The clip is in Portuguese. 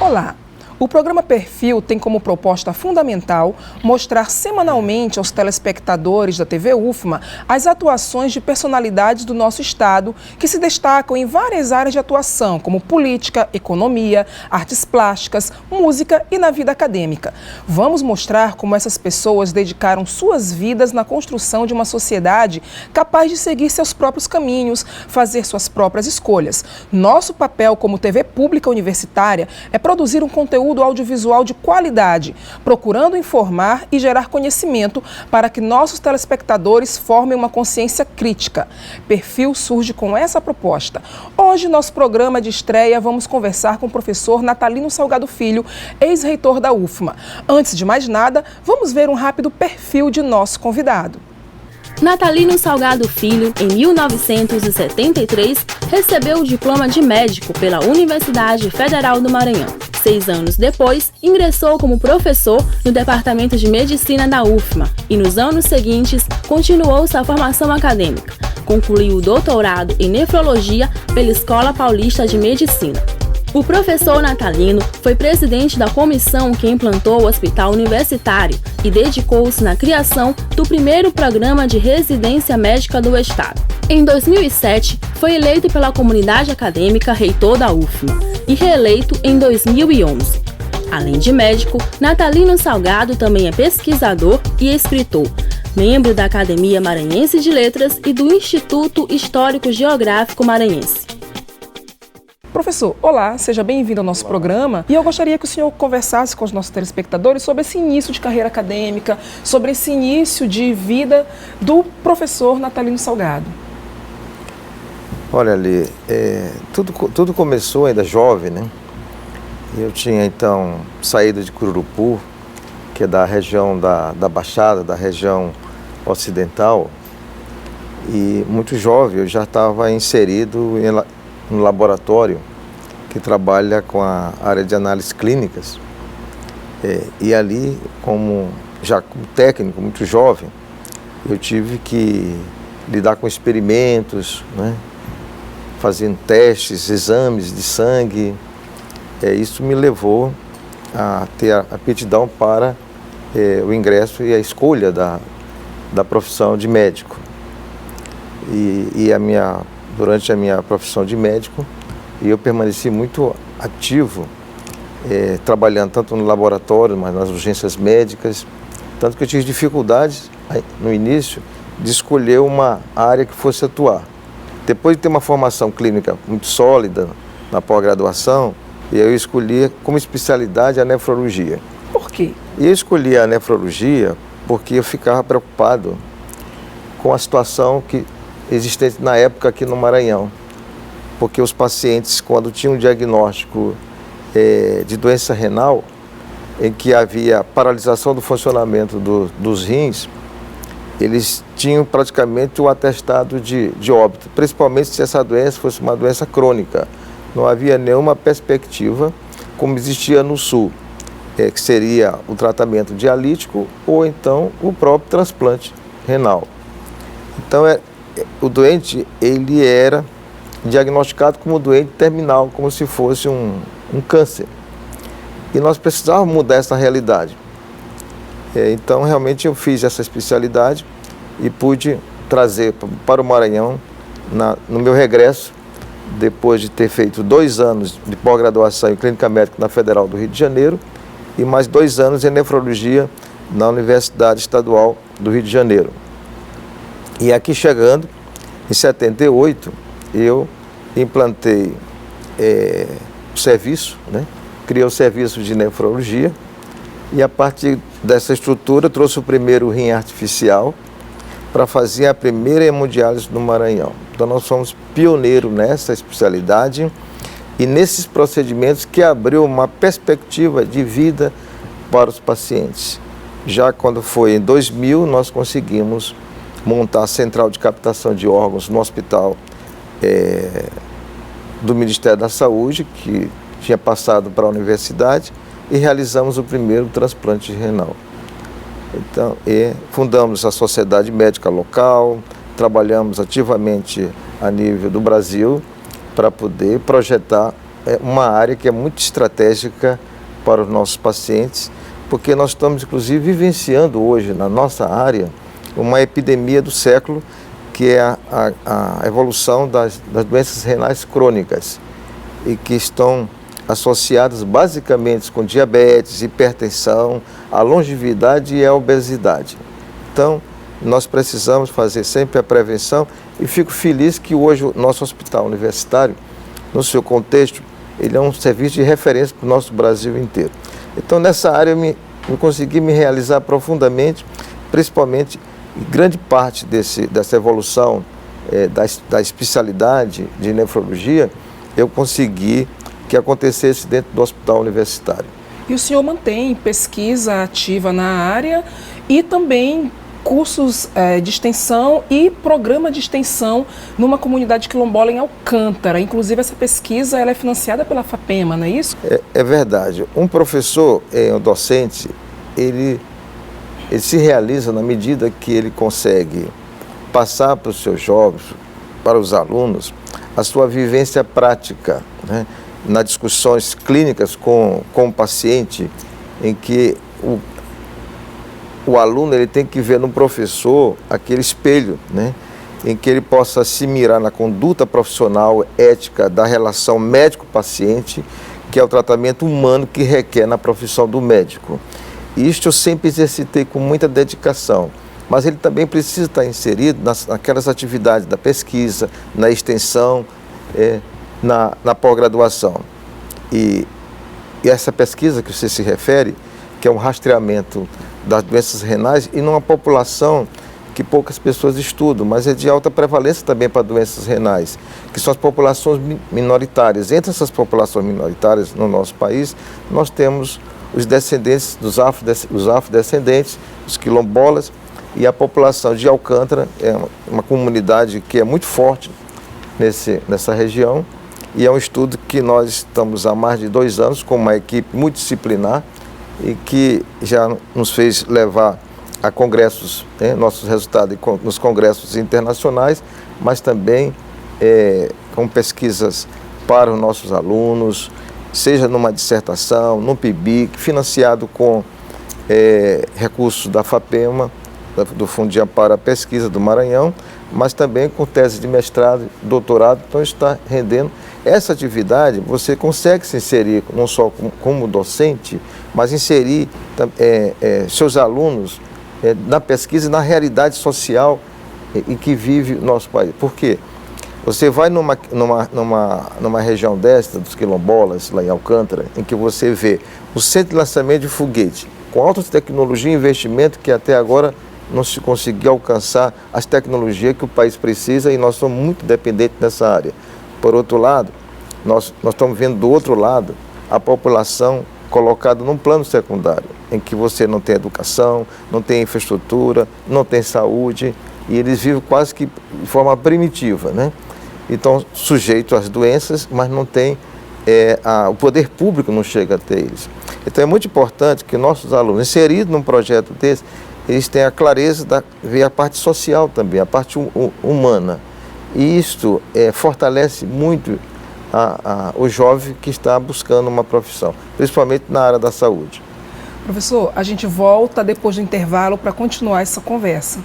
Olá! O programa Perfil tem como proposta fundamental mostrar semanalmente aos telespectadores da TV UFMA as atuações de personalidades do nosso estado que se destacam em várias áreas de atuação, como política, economia, artes plásticas, música e na vida acadêmica. Vamos mostrar como essas pessoas dedicaram suas vidas na construção de uma sociedade capaz de seguir seus próprios caminhos, fazer suas próprias escolhas. Nosso papel como TV pública universitária é produzir um conteúdo audiovisual de qualidade, procurando informar e gerar conhecimento para que nossos telespectadores formem uma consciência crítica. Perfil surge com essa proposta. Hoje, nosso programa de estreia, vamos conversar com o professor Natalino Salgado Filho, ex-reitor da UFMA. Antes de mais nada, vamos ver um rápido perfil de nosso convidado. Natalino Salgado Filho, em 1973, recebeu o diploma de médico pela Universidade Federal do Maranhão. 6 anos depois, ingressou como professor no Departamento de Medicina da UFMA e, nos anos seguintes, continuou sua formação acadêmica. Concluiu o doutorado em nefrologia pela Escola Paulista de Medicina. O professor Natalino foi presidente da comissão que implantou o Hospital Universitário e dedicou-se na criação do primeiro programa de residência médica do Estado. Em 2007, foi eleito pela comunidade acadêmica reitor da UFMA e reeleito em 2011. Além de médico, Natalino Salgado também é pesquisador e escritor, membro da Academia Maranhense de Letras e do Instituto Histórico Geográfico Maranhense. Professor, olá, seja bem-vindo ao nosso programa e eu gostaria que o senhor conversasse com os nossos telespectadores sobre esse início de carreira acadêmica, sobre esse início de vida do professor Natalino Salgado. Olha ali, tudo começou ainda jovem, né? Eu tinha então saído de Cururupu, que é da região da Baixada, da região ocidental, e muito jovem eu já estava inserido no laboratório que trabalha com a área de análises clínicas. E ali, como técnico muito jovem, eu tive que lidar com experimentos, né? Fazendo testes, exames de sangue. Isso me levou a ter a aptidão para o ingresso e a escolha da profissão de médico. Durante a minha profissão de médico, eu permaneci muito ativo, trabalhando tanto no laboratório, mas nas urgências médicas, tanto que eu tive dificuldades no início de escolher uma área que fosse atuar. Depois de ter uma formação clínica muito sólida na pós-graduação, eu escolhi como especialidade a nefrologia. Por quê? E eu escolhi a nefrologia porque eu ficava preocupado com a situação existente na época aqui no Maranhão, porque os pacientes, quando tinham um diagnóstico de doença renal, em que havia paralisação do funcionamento dos rins, eles tinham praticamente o atestado de óbito, principalmente se essa doença fosse uma doença crônica. Não havia nenhuma perspectiva, como existia no Sul, que seria o tratamento dialítico ou então o próprio transplante renal. Então, o doente, ele era diagnosticado como doente terminal, como se fosse um câncer. E nós precisávamos mudar essa realidade. Então, realmente, eu fiz essa especialidade e pude trazer para o Maranhão, no meu regresso, depois de ter feito 2 anos de pós-graduação em Clínica Médica na Federal do Rio de Janeiro e mais 2 anos em Nefrologia na Universidade Estadual do Rio de Janeiro. E aqui chegando, em 78, eu implantei o serviço, né? Criei o serviço de nefrologia e a partir dessa estrutura trouxe o primeiro rim artificial para fazer a primeira hemodiálise no Maranhão. Então nós fomos pioneiros nessa especialidade e nesses procedimentos que abriu uma perspectiva de vida para os pacientes. Já quando foi em 2000, nós conseguimos montar a central de captação de órgãos no hospital do Ministério da Saúde, que tinha passado para a universidade, e realizamos o primeiro transplante renal. Então, fundamos a sociedade médica local, trabalhamos ativamente a nível do Brasil para poder projetar uma área que é muito estratégica para os nossos pacientes, porque nós estamos, inclusive, vivenciando hoje, na nossa área, uma epidemia do século, que é a evolução das doenças renais crônicas, e que estão associadas basicamente com diabetes, hipertensão, a longevidade e a obesidade. Então, nós precisamos fazer sempre a prevenção, e fico feliz que hoje o nosso hospital universitário, no seu contexto, ele é um serviço de referência para o nosso Brasil inteiro. Então, nessa área, eu consegui me realizar profundamente, principalmente, grande parte dessa evolução da especialidade de nefrologia, eu consegui que acontecesse dentro do hospital universitário. E o senhor mantém pesquisa ativa na área e também cursos de extensão e programa de extensão numa comunidade quilombola em Alcântara. Inclusive, essa pesquisa ela é financiada pela FAPEMA, não é isso? É verdade. Um professor, um docente, ele se realiza na medida que ele consegue passar para os seus jovens, para os alunos, a sua vivência prática, né? Nas discussões clínicas com o paciente, em que o aluno ele tem que ver no professor aquele espelho, né? Em que ele possa se mirar na conduta profissional, ética da relação médico-paciente, que é o tratamento humano que requer na profissão do médico. Isto eu sempre exercitei com muita dedicação, mas ele também precisa estar inserido naquelas atividades da pesquisa, na extensão, na pós-graduação. E essa pesquisa que você se refere, que é um rastreamento das doenças renais, e numa população que poucas pessoas estudam, mas é de alta prevalência também para doenças renais, que são as populações minoritárias. Entre essas populações minoritárias no nosso país, nós temos os descendentes dos afrodescendentes, os quilombolas, e a população de Alcântara é uma comunidade que é muito forte nessa região, e é um estudo que nós estamos há mais de 2 anos com uma equipe multidisciplinar e que já nos fez levar a congressos, nossos resultados nos congressos internacionais, mas também com pesquisas para os nossos alunos, seja numa dissertação, num PIBIC, financiado com recursos da FAPEMA, do Fundo de Amparo à Pesquisa do Maranhão, mas também com tese de mestrado, doutorado. Então está rendendo. Essa atividade você consegue se inserir não só como docente, mas inserir seus alunos na pesquisa e na realidade social em que vive o nosso país. Por quê? Você vai numa região desta, dos quilombolas, lá em Alcântara, em que você vê o centro de lançamento de foguete, com alta tecnologia e investimento que até agora não se conseguiu alcançar as tecnologias que o país precisa, e nós somos muito dependentes nessa área. Por outro lado, nós estamos vendo do outro lado a população colocada num plano secundário, em que você não tem educação, não tem infraestrutura, não tem saúde, e eles vivem quase que de forma primitiva, né? Então, sujeito às doenças, mas não tem, o poder público não chega até eles. Então é muito importante que nossos alunos, inseridos num projeto desse, eles tenham a clareza de ver a parte social também, a parte humana. E isto fortalece muito o jovem que está buscando uma profissão, principalmente na área da saúde. Professor, a gente volta depois do intervalo para continuar essa conversa.